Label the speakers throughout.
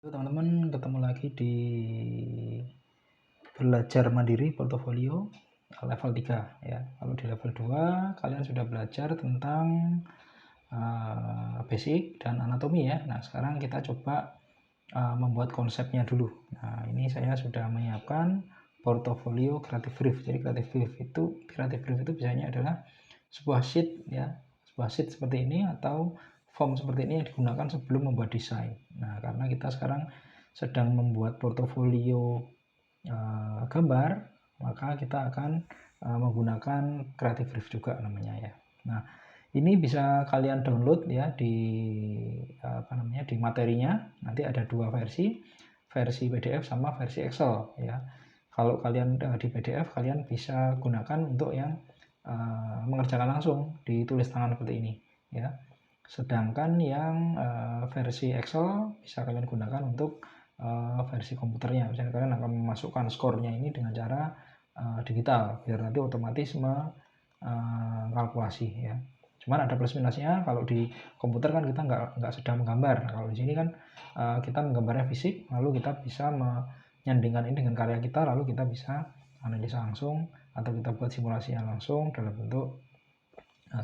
Speaker 1: Halo teman-teman, ketemu lagi di belajar mandiri portofolio level 3 ya. Kalau di level 2 kalian sudah belajar tentang basic dan anatomi ya. Nah, sekarang kita coba membuat konsepnya dulu. Nah, ini saya sudah menyiapkan portofolio creative brief. Jadi creative brief itu biasanya adalah sebuah sheet ya, sebuah sheet seperti ini atau form seperti ini yang digunakan sebelum membuat desain. Nah, karena kita sekarang sedang membuat portofolio gambar, maka kita akan menggunakan creative brief juga namanya ya. Nah, ini bisa kalian download ya di di materinya. Nanti ada dua versi PDF sama versi Excel ya. Kalau kalian di PDF kalian bisa gunakan untuk yang mengerjakan langsung ditulis tangan seperti ini ya. Sedangkan yang versi Excel bisa kalian gunakan untuk versi komputernya. Misalnya kalian akan memasukkan skornya ini dengan cara digital biar nanti otomatis kalkulasi ya. Cuman ada plus minusnya, kalau di komputer kan kita nggak sedang menggambar. Nah, kalau di sini kan kita menggambarnya fisik, lalu kita bisa menyandingkan ini dengan karya kita, lalu kita bisa analisa langsung atau kita buat simulasinya langsung dalam bentuk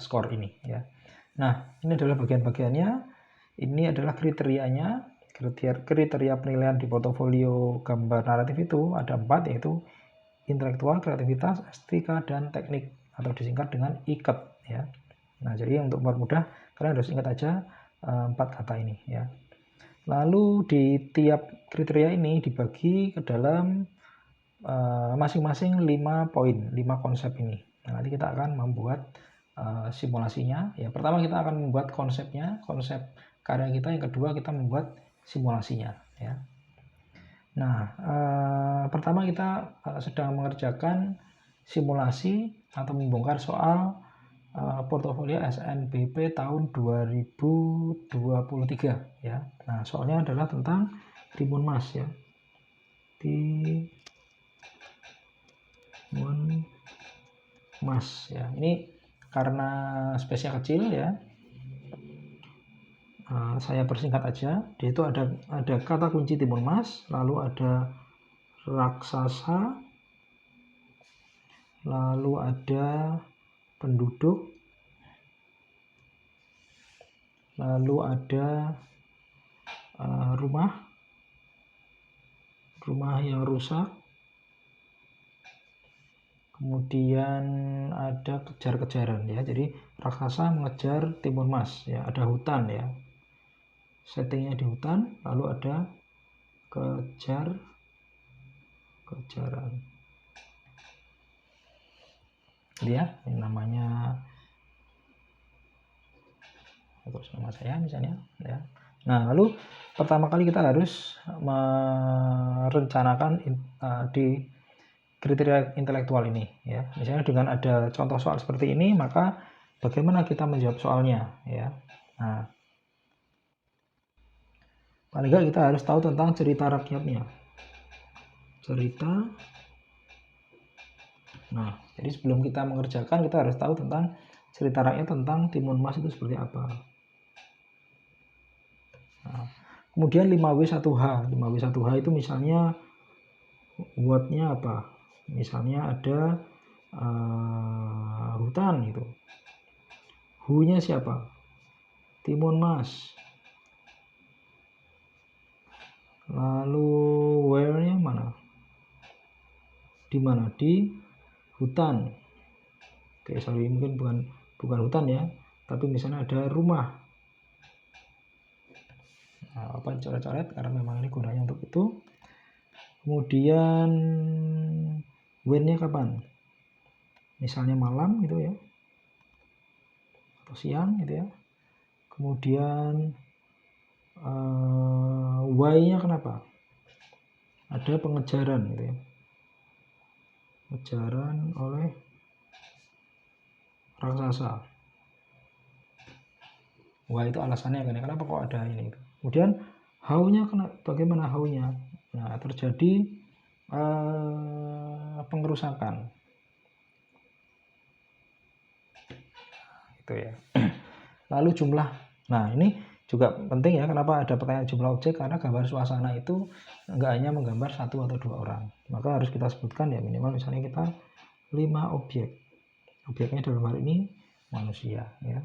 Speaker 1: skor ini ya. Nah, ini adalah bagian-bagiannya. Ini adalah kriterianya. Kriteria penilaian di portofolio gambar naratif itu ada 4, yaitu intelektual, kreativitas, estetika, dan teknik atau disingkat dengan IKET ya. Nah, jadi untuk mempermudah kalian harus ingat aja 4 kata ini ya. Lalu di tiap kriteria ini dibagi ke dalam masing-masing 5 poin, 5 konsep ini. Nah, nanti kita akan membuat simulasinya. Ya, pertama kita akan membuat konsepnya, konsep karya kita. Yang kedua kita membuat simulasinya ya. Nah, pertama kita sedang mengerjakan simulasi atau membongkar soal portofolio SNBP tahun 2023 ya. Nah, soalnya adalah tentang timun mas ya. Timun mas ya. Ini karena spesial kecil ya. Saya persingkat aja. Di itu ada kata kunci timun mas, lalu ada raksasa, lalu ada penduduk, lalu ada rumah yang rusak, kemudian ada kejar-kejaran ya. Jadi raksasa mengejar timun mas ya. Ada hutan ya, settingnya di hutan, lalu ada kejaran. Dia yang namanya terus nama saya misalnya ya. Nah, lalu pertama kali kita harus merencanakan di kriteria intelektual ini ya. Misalnya dengan ada contoh soal seperti ini, maka bagaimana kita menjawab soalnya ya. Nah, paling nggak kita harus tahu tentang cerita rakyatnya. Nah, jadi sebelum kita mengerjakan kita harus tahu tentang cerita rakyat tentang timun mas itu seperti apa. Nah, kemudian 5W1H. 5W1H itu misalnya buatnya apa? Misalnya ada hutan gitu. Hu-nya siapa? Timun mas. Lalu where-nya mana? Di mana? Di hutan. Oke, sorry, mungkin bukan hutan ya, tapi misalnya ada rumah. Nah, apa coret-coret karena memang ini gunanya untuk itu. Kemudian when-nya kapan? Misalnya malam gitu ya, atau siang gitu ya. Kemudian why-nya kenapa? Ada pengejaran gitu ya. Pengejaran oleh raksasa. Why itu alasannya kan, kenapa kok ada ini. Kemudian how-nya bagaimana how-nya? Nah, terjadi pengerusakan. Itu ya. Lalu jumlah. Nah, ini juga penting ya, kenapa ada pertanyaan jumlah objek, karena gambar suasana itu enggak hanya menggambar 1 atau 2 orang, maka harus kita sebutkan ya minimal misalnya kita 5 objek. Objeknya dalam hal ini manusia ya.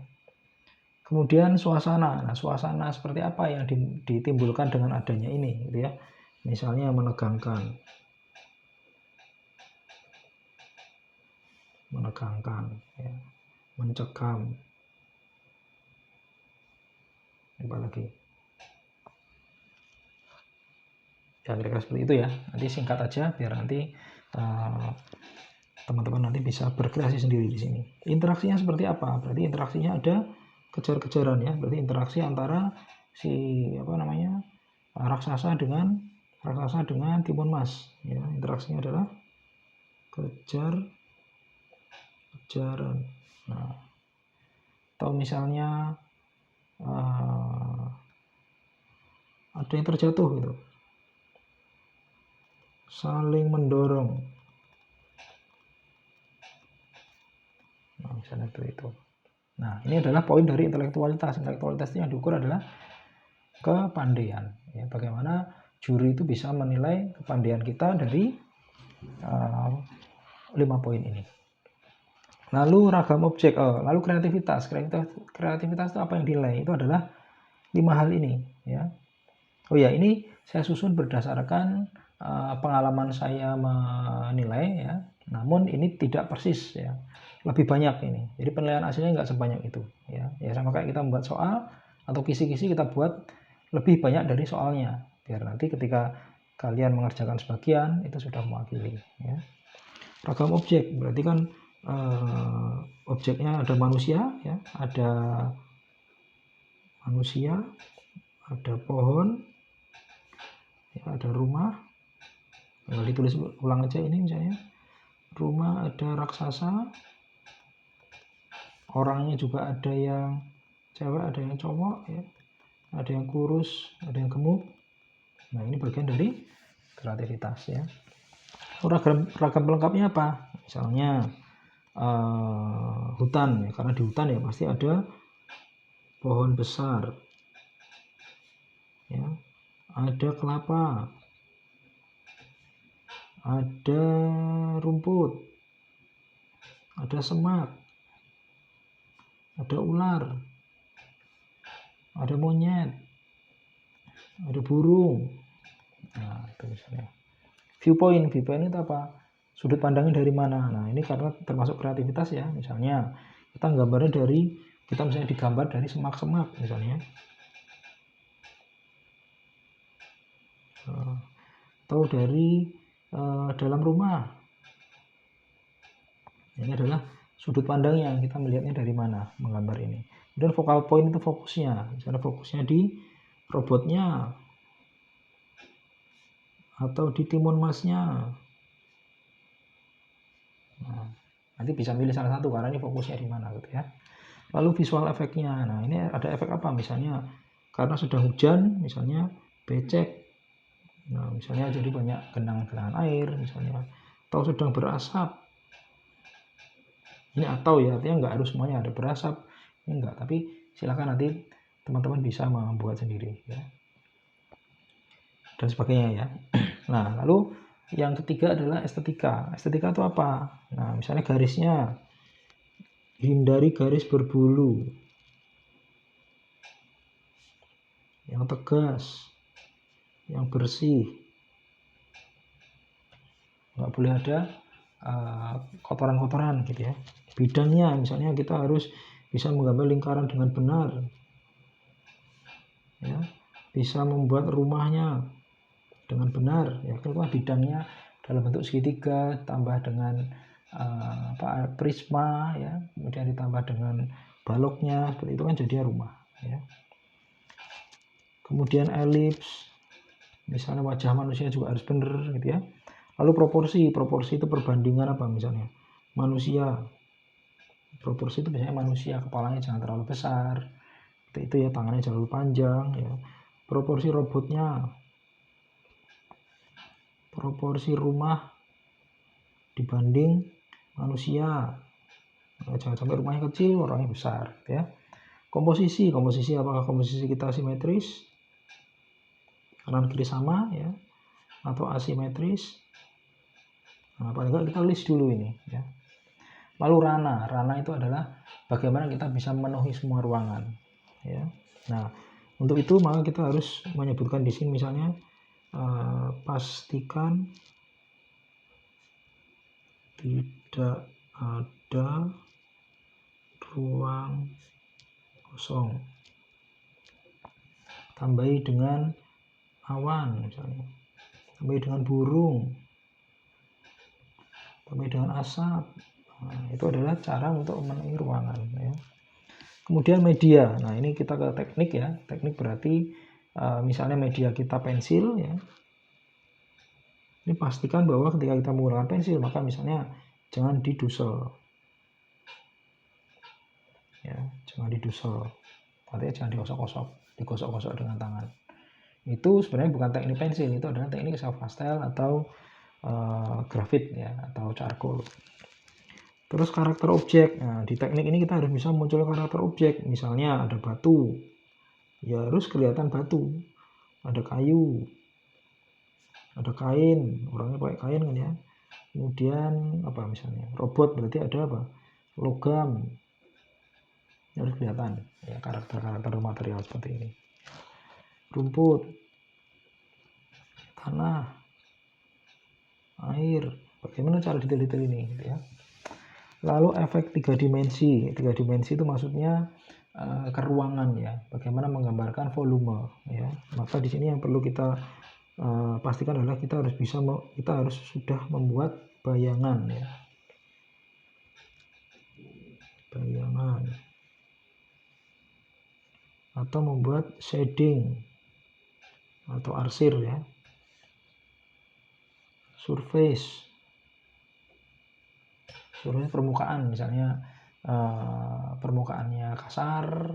Speaker 1: Kemudian suasana. Nah, suasana seperti apa yang ditimbulkan dengan adanya ini gitu ya. Misalnya menegangkan, ya. Mencekam. Apa lagi? Ya kira-kira seperti itu ya. Nanti singkat aja biar nanti teman-teman nanti bisa berkreasi sendiri di sini. Interaksinya seperti apa? Berarti interaksinya ada kejar-kejaran ya. Berarti interaksi antara si raksasa dengan timun mas ya. Interaksinya adalah kejar-kejaran. Nah, atau misalnya ada yang terjatuh gitu, saling mendorong. Nah, misalnya seperti itu. Nah, ini adalah poin dari intelektualitas. Intelektualitas yang diukur adalah kepandaian. Ya, bagaimana juri itu bisa menilai kepandaian kita dari 5 poin ini. Lalu ragam objek, lalu kreativitas. Kreativitas itu apa yang dinilai? Itu adalah 5 hal ini. Ya. Oh ya, ini saya susun berdasarkan pengalaman saya menilai ya. Namun ini tidak persis ya. Lebih banyak ini. Jadi penilaian aslinya nggak sebanyak itu ya. Ya sama kayak kita membuat soal atau kisi-kisi kita buat lebih banyak dari soalnya. Biar nanti ketika kalian mengerjakan sebagian itu sudah mewakili ya. Ragam objek berarti kan objeknya ada manusia ya, ada pohon ya, ada rumah. Ditulis ulang aja ini misalnya. Rumah, ada raksasa, orangnya juga ada yang cewek, ada yang cowok ya, ada yang kurus, ada yang gemuk. Nah, ini bagian dari kreativitas ya. Ragam pelengkapnya apa? Misalnya hutan ya, karena di hutan ya pasti ada pohon besar ya, ada kelapa, ada rumput, ada semak, ada ular, ada monyet, ada burung. Nah, itu misalnya. Viewpoint itu apa? Sudut pandangnya dari mana? Nah, ini karena termasuk kreativitas ya. Misalnya kita gambarnya kita misalnya digambar dari semak-semak misalnya. Atau dari dalam rumah. Ini adalah sudut pandangnya, kita melihatnya dari mana menggambar ini. Kemudian focal point itu fokusnya. Misalnya fokusnya di robotnya atau di timun masnya. Nah, nanti bisa milih salah satu karena ini fokusnya di mana gitu ya. Lalu visual efeknya. Nah, ini ada efek apa? Misalnya karena sedang hujan, misalnya becek. Nah, misalnya jadi banyak genangan air misalnya. Atau sedang berasap. Ini atau ya, artinya nggak harus semuanya ada berasap. Ini enggak, tapi silakan nanti teman-teman bisa membuat sendiri ya. Dan sebagainya ya. Nah, lalu yang ketiga adalah estetika. Estetika itu apa? Nah, misalnya garisnya, hindari garis berbulu, yang tegas, yang bersih, nggak boleh ada kotoran-kotoran gitu ya. Bidangnya misalnya kita harus bisa menggambar lingkaran dengan benar ya, bisa membuat rumahnya dengan benar ya. Kalau bidangnya dalam bentuk segitiga tambah dengan prisma ya, kemudian ditambah dengan baloknya seperti itu kan jadi rumah ya. Kemudian elips, misalnya wajah manusia juga harus benar gitu ya. Lalu proporsi itu perbandingan apa misalnya manusia, proporsi itu biasanya manusia kepalanya jangan terlalu besar itu ya, tangannya jangan terlalu panjang ya. Proporsi robotnya, proporsi rumah dibanding manusia, jangan sampai rumahnya kecil orangnya besar ya. Komposisi apakah komposisi kita simetris, kanan kiri sama ya, atau asimetris. Nah, paling enggak kita list dulu ini ya. Lalu rana itu adalah bagaimana kita bisa memenuhi semua ruangan ya. Nah, untuk itu maka kita harus menyebutkan di sini misalnya pastikan tidak ada ruang kosong. Tambahi dengan awan misalnya. Tambahi dengan burung. Tambahi dengan asap. Nah, itu adalah cara untuk memenuhi ruangan ya. Kemudian media. Nah, ini kita ke teknik ya. Teknik berarti misalnya media kita pensil ya. Ini pastikan bahwa ketika kita menggunakan pensil maka misalnya jangan didusel. Ya, jangan didusel. Artinya jangan digosok-gosok dengan tangan. Itu sebenarnya bukan teknik pensil, itu adalah teknik self pastel atau grafit ya, atau charcoal. Terus karakter objek. Nah, di teknik ini kita harus bisa munculkan karakter objek. Misalnya ada batu, ya harus kelihatan batu. Ada kayu, ada kain, orangnya pakai kain kan ya. Kemudian apa misalnya robot, berarti ada apa, logam, harus kelihatan ya karakter material seperti ini. Rumput, tanah, air, bagaimana cara detail-detail ini gitu ya. Lalu efek 3 dimensi. 3 dimensi itu maksudnya ke ruangan ya, bagaimana menggambarkan volume ya. Maka di sini yang perlu kita pastikan adalah kita harus sudah membuat bayangan ya. Bayangan atau membuat shading atau arsir ya. Surface permukaan, misalnya permukaannya kasar,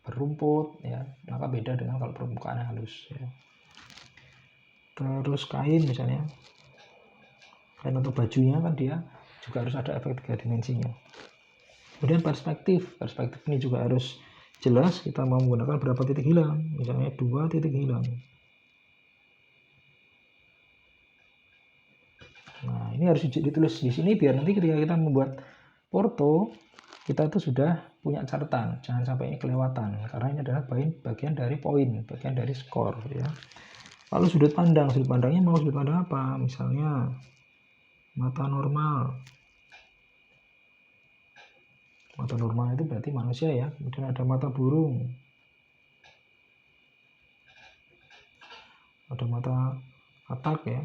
Speaker 1: berumput ya, maka beda dengan kalau permukaannya halus ya. Terus kain misalnya, kain atau bajunya kan dia juga harus ada efek 3 dimensinya. Kemudian perspektif ini juga harus jelas, kita mau menggunakan berapa titik hilang, misalnya 2 titik hilang. Nah, ini harus ditulis di sini biar nanti ketika kita membuat porto kita itu sudah punya catatan, jangan sampai ini kelewatan karena ini adalah bagian dari poin, bagian dari skor ya. Lalu sudut pandangnya mau sudut pandang apa? Misalnya mata normal. Mata normal itu berarti manusia ya. Kemudian ada mata burung. Ada mata katak ya.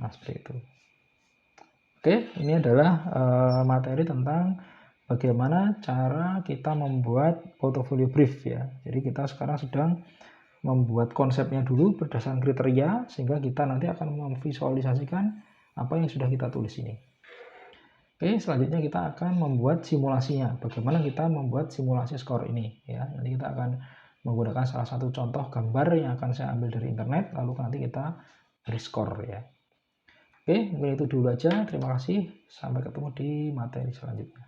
Speaker 1: Nah, seperti itu. Oke, ini adalah materi tentang bagaimana cara kita membuat portfolio brief ya. Jadi kita sekarang sedang membuat konsepnya dulu berdasarkan kriteria sehingga kita nanti akan memvisualisasikan apa yang sudah kita tulis ini. Oke, selanjutnya kita akan membuat simulasinya. Bagaimana kita membuat simulasi skor ini ya. Nanti kita akan menggunakan salah satu contoh gambar yang akan saya ambil dari internet lalu nanti kita beri skor ya. Oke, mungkin itu dulu aja. Terima kasih. Sampai ketemu di materi selanjutnya.